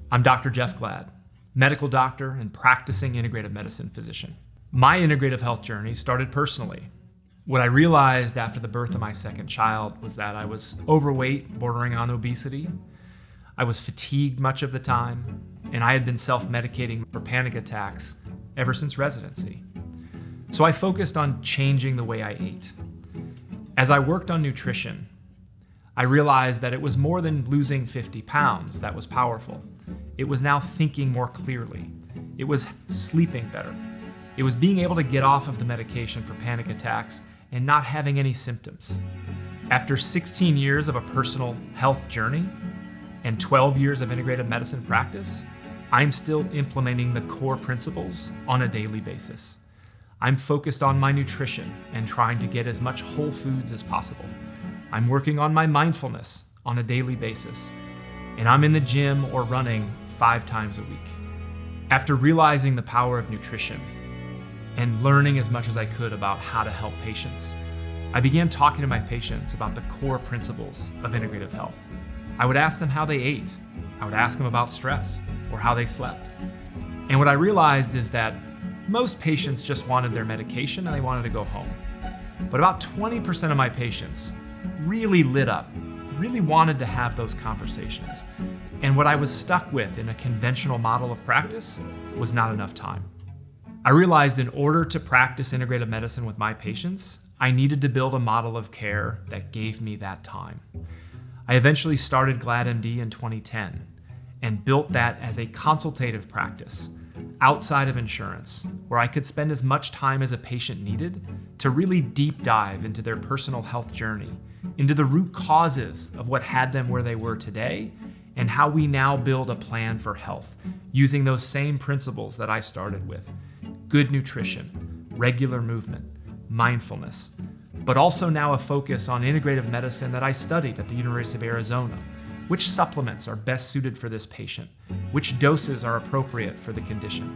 I'm Dr. Jeff Glad, medical doctor and practicing integrative medicine physician. My integrative health journey started personally. What I realized after the birth of my second child was that I was overweight, bordering on obesity. I was fatigued much of the time, and I had been self-medicating for panic attacks ever since residency. So I focused on changing the way I ate. As I worked on nutrition, I realized that it was more than losing 50 pounds that was powerful. It was now thinking more clearly. It was sleeping better. It was being able to get off of the medication for panic attacks and not having any symptoms. After 16 years of a personal health journey and 12 years of integrative medicine practice, I'm still implementing the core principles on a daily basis. I'm focused on my nutrition and trying to get as much whole foods as possible. I'm working on my mindfulness on a daily basis, and I'm in the gym or running 5 times a week. After realizing the power of nutrition and learning as much as I could about how to help patients, I began talking to my patients about the core principles of integrative health. I would ask them how they ate. I would ask them about stress or how they slept. And what I realized is that most patients just wanted their medication and they wanted to go home. But about 20% of my patients really lit up, really wanted to have those conversations. And what I was stuck with in a conventional model of practice was not enough time. I realized in order to practice integrative medicine with my patients, I needed to build a model of care that gave me that time. I eventually started GladMD in 2010 and built that as a consultative practice outside of insurance, where I could spend as much time as a patient needed to really deep dive into their personal health journey, into the root causes of what had them where they were today, and how we now build a plan for health using those same principles that I started with: good nutrition, regular movement, mindfulness, but also now a focus on integrative medicine that I studied at the University of Arizona. Which supplements are best suited for this patient? Which doses are appropriate for the condition?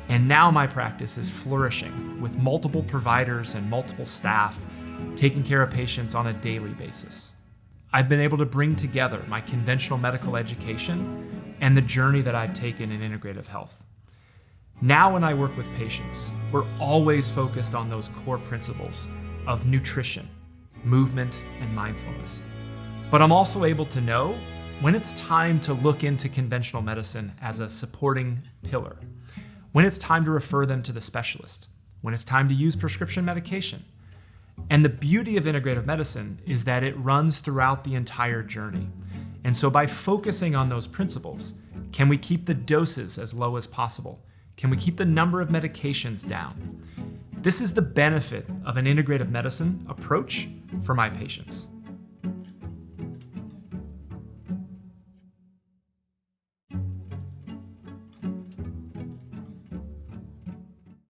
And now my practice is flourishing with multiple providers and multiple staff taking care of patients on a daily basis. I've been able to bring together my conventional medical education and the journey that I've taken in integrative health. Now when I work with patients, we're always focused on those core principles of nutrition, movement, and mindfulness. But I'm also able to know when it's time to look into conventional medicine as a supporting pillar, when it's time to refer them to the specialist, when it's time to use prescription medication. And the beauty of integrative medicine is that it runs throughout the entire journey. And so by focusing on those principles, can we keep the doses as low as possible? Can we keep the number of medications down? This is the benefit of an integrative medicine approach for my patients.